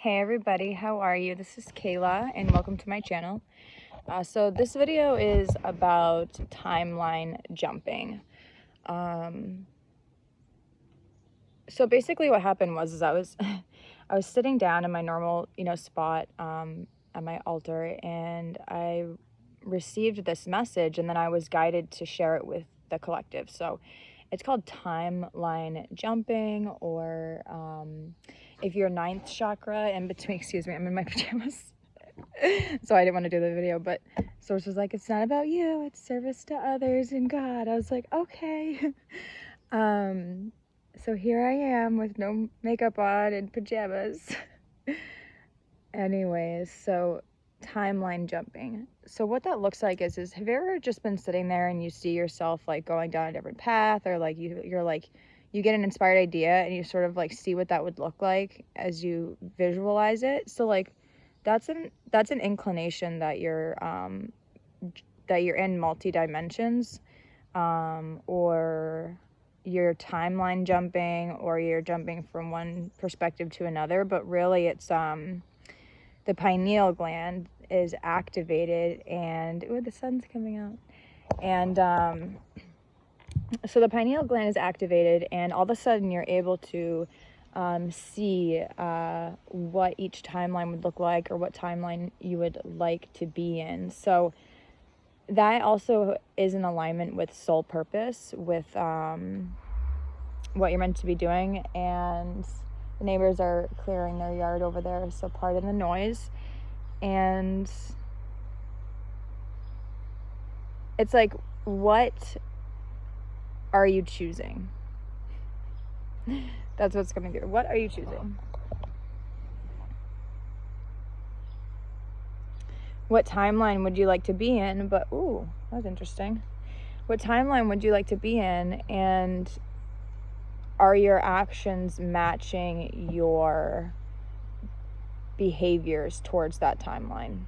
Hey everybody, how are you? This is Kayla and welcome to my channel. So this video is about timeline jumping. So basically what happened was I was I was sitting down in my normal, spot at my altar, and I received this message, and then I was guided to share it with the collective. So it's called timeline jumping, or if your ninth chakra in between, excuse me, I'm in my pajamas. So I didn't want to do the video, but Source was like, it's not about you, it's service to others and God. I was like, okay. So here I am with no makeup on and pajamas. Anyways, so timeline jumping. So what that looks like is have you ever just been sitting there and you see yourself like going down a different path, or like you're like, you get an inspired idea and you sort of like see what that would look like as you visualize it. So like that's an inclination that you're in multi dimensions, or you're timeline jumping, or you're jumping from one perspective to another. But really it's the pineal gland is activated, and the sun's coming out, and so the pineal gland is activated, and all of a sudden you're able to see what each timeline would look like, or what timeline you would like to be in. So that also is in alignment with soul purpose, with what you're meant to be doing. And the neighbors are clearing their yard over there, so pardon the noise. And it's like, what are you choosing? That's what's coming through. What are you choosing? What timeline would you like to be in? But ooh, that's interesting. What timeline would you like to be in, and are your actions matching your behaviors towards that timeline?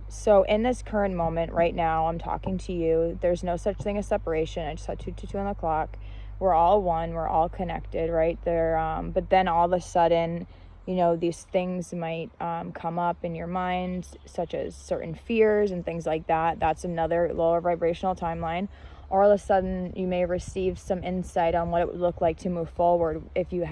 So in this current moment right now, I'm talking to you. There's no such thing as separation. I just had 2 on the clock. We're all one. We're all connected, right there. But then all of a sudden, these things might come up in your mind, such as certain fears and things like that. That's another lower vibrational timeline. Or all of a sudden you may receive some insight on what it would look like to move forward if you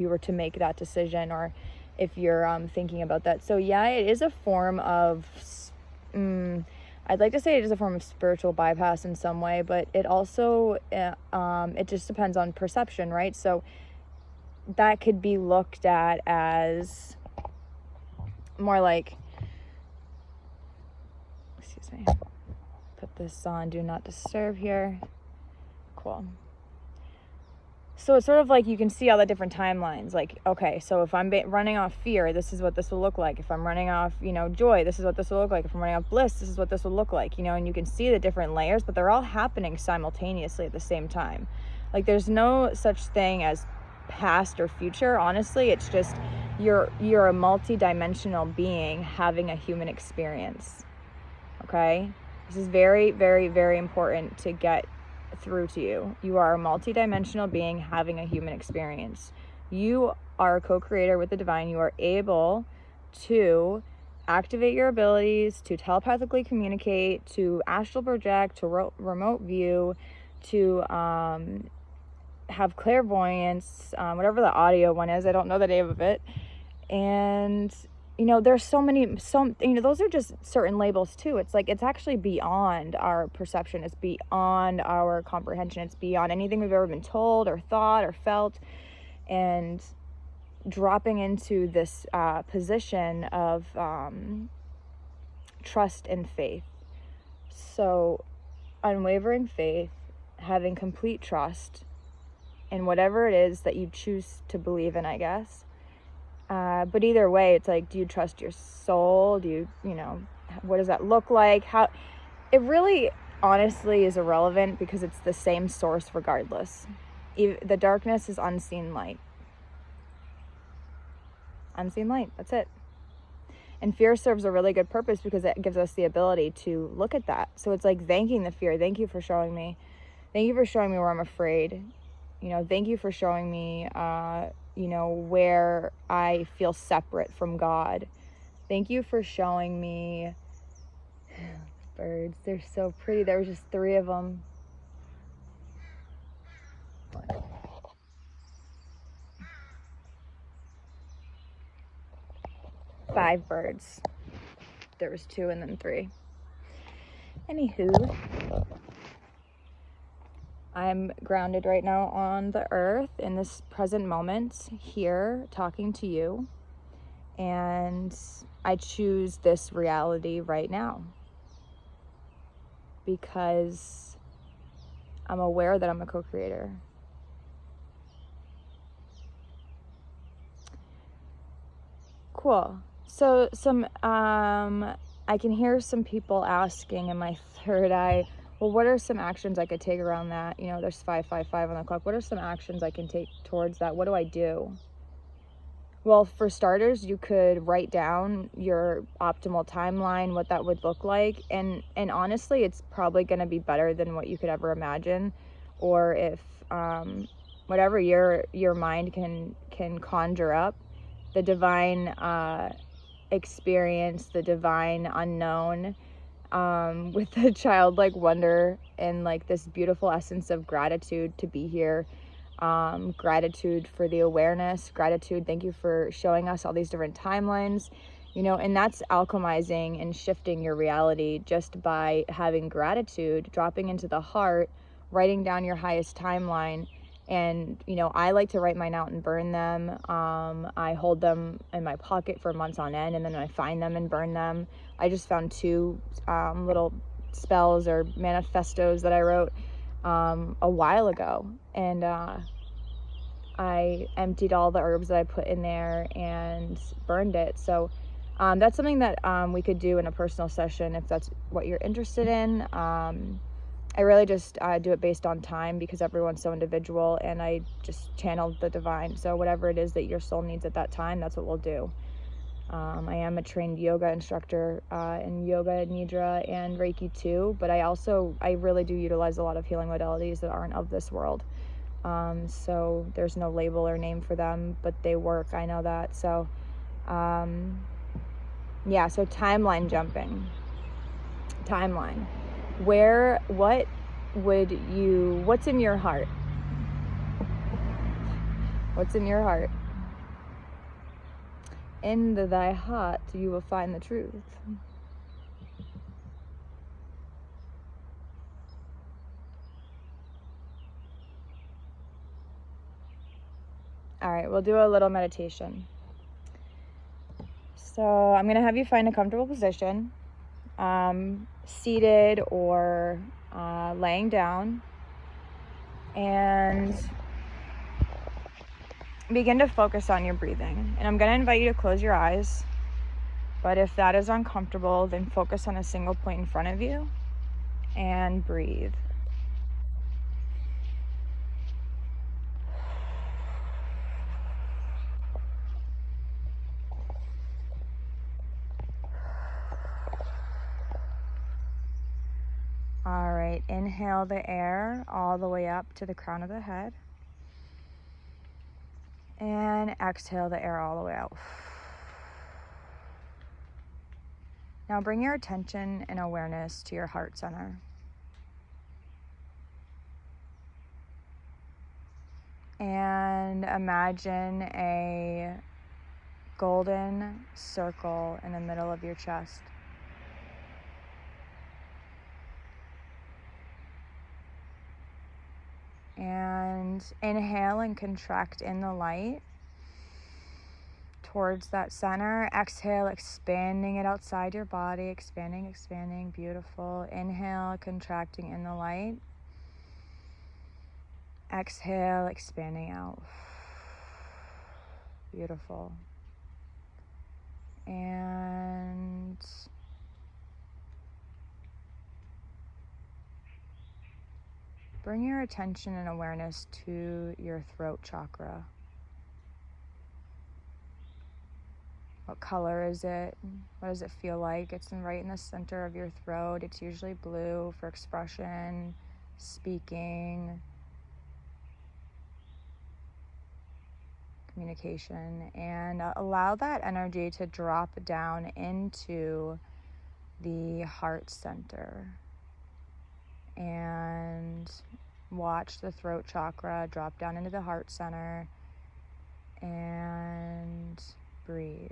were to make that decision, or if you're thinking about that. So yeah, it is a form of I'd like to say it is a form of spiritual bypass in some way, but it also it just depends on perception, right? So that could be looked at as more like, excuse me, put this on do not disturb here. Cool. So it's sort of like you can see all the different timelines. Like, okay, so if I'm running off fear, this is what this will look like. If I'm running off, joy, this is what this will look like. If I'm running off bliss, this is what this will look like. And you can see the different layers, but they're all happening simultaneously at the same time. Like, there's no such thing as past or future. Honestly, it's just you're a multi-dimensional being having a human experience. Okay? This is very, very, very important to get through to you. You are a multi-dimensional being having a human experience. You are a co-creator with the divine. You are able to activate your abilities, to telepathically communicate, to astral project, to remote view, to have clairvoyance, whatever the audio one is. I don't know the name of it. And there's those are just certain labels too. It's like, it's actually beyond our perception. It's beyond our comprehension. It's beyond anything we've ever been told or thought or felt. And dropping into this position of trust and faith. So unwavering faith, having complete trust in whatever it is that you choose to believe in, I guess. But either way, it's like, do you trust your soul? Do you, what does that look like? How it really honestly is irrelevant, because it's the same source regardless. The darkness is unseen light. Unseen light, that's it. And fear serves a really good purpose, because it gives us the ability to look at that. So it's like thanking the fear. Thank you for showing me. Thank you for showing me where I'm afraid. Thank you for showing me you know, where I feel separate from God. Thank you for showing me birds. They're so pretty. There were just 3 of them. 5 birds. There was 2 and then 3. Anywho, I'm grounded right now on the earth in this present moment here talking to you, and I choose this reality right now because I'm aware that I'm a co-creator. Cool. So I can hear some people asking in my third eye, well, what are some actions I could take around that? You know, there's 555 on the clock. What are some actions I can take towards that? What do I do? Well, for starters, you could write down your optimal timeline, what that would look like. And honestly, it's probably going to be better than what you could ever imagine. Or if whatever your mind can conjure up, the divine experience, the divine unknown, with the childlike wonder and like this beautiful essence of gratitude to be here. Gratitude for the awareness, gratitude, thank you for showing us all these different timelines, you know, and that's alchemizing and shifting your reality just by having gratitude, dropping into the heart, writing down your highest timeline. And, you know, I like to write mine out and burn them. I hold them in my pocket for months on end, and then I find them and burn them. I just found 2 little spells or manifestos that I wrote a while ago, and I emptied all the herbs that I put in there and burned it. So that's something that we could do in a personal session if that's what you're interested in. I really just do it based on time because everyone's so individual, and I just channeled the divine. So whatever it is that your soul needs at that time, that's what we'll do. I am a trained yoga instructor in yoga, nidra, and Reiki too, but I really do utilize a lot of healing modalities that aren't of this world. So there's no label or name for them, but they work. I know that. So, yeah, so timeline jumping. Timeline. What's in your heart? What's in your heart? In thy heart you will find the truth. All right, we'll do a little meditation. So I'm going to have you find a comfortable position, seated or laying down, and begin to focus on your breathing. And I'm going to invite you to close your eyes, but if that is uncomfortable, then focus on a single point in front of you and breathe. All right, inhale the air all the way up to the crown of the head. And exhale the air all the way out. Now bring your attention and awareness to your heart center. And imagine a golden circle in the middle of your chest. And inhale and contract in the light towards that center. Exhale, expanding it outside your body, expanding, expanding, beautiful. Inhale, contracting in the light. Exhale, expanding out. Beautiful. And bring your attention and awareness to your throat chakra. What color is it? What does it feel like? It's right in the center of your throat. It's usually blue for expression, speaking. communication, and allow that energy to drop down into the heart center. And watch the throat chakra drop down into the heart center, and breathe.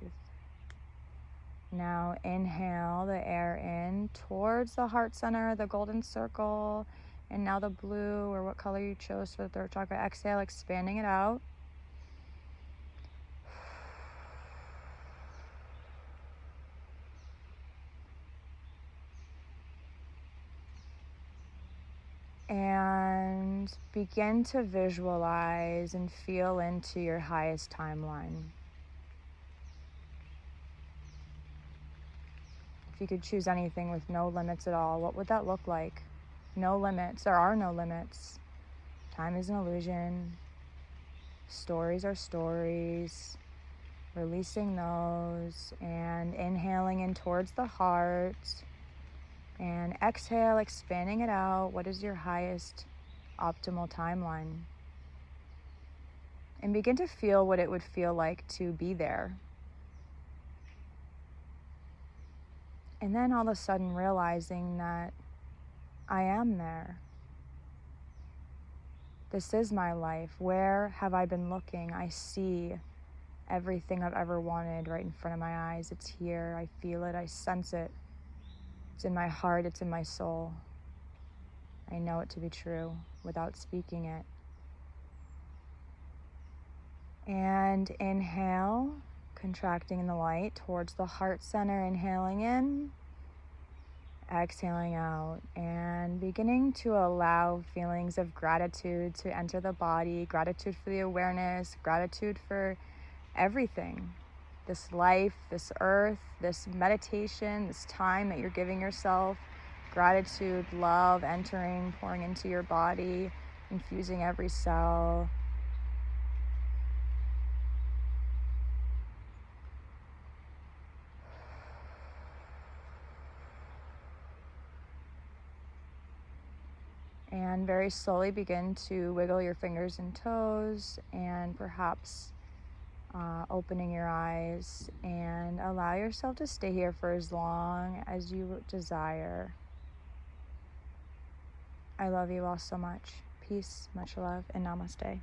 Now inhale the air in towards the heart center, the golden circle, and now the blue, or what color you chose for the throat chakra. Exhale, expanding it out. And begin to visualize and feel into your highest timeline. If you could choose anything with no limits at all, what would that look like? No limits. There are no limits. Time is an illusion. Stories are stories. Releasing those and inhaling in towards the heart. And exhale, expanding it out. What is your highest optimal timeline? And begin to feel what it would feel like to be there. And then all of a sudden realizing that I am there. This is my life. Where have I been looking? I see everything I've ever wanted right in front of my eyes. It's here. I feel it. I sense it. It's in my heart. It's in my soul. I know it to be true without speaking it. And inhale, contracting in the light towards the heart center, inhaling in, exhaling out, and beginning to allow feelings of gratitude to enter the body, gratitude for the awareness, gratitude for everything. This life, this earth, this meditation, this time that you're giving yourself, gratitude, love entering, pouring into your body, infusing every cell. And very slowly begin to wiggle your fingers and toes, and perhaps opening your eyes, and allow yourself to stay here for as long as you desire. I love you all so much. Peace, much love, and namaste.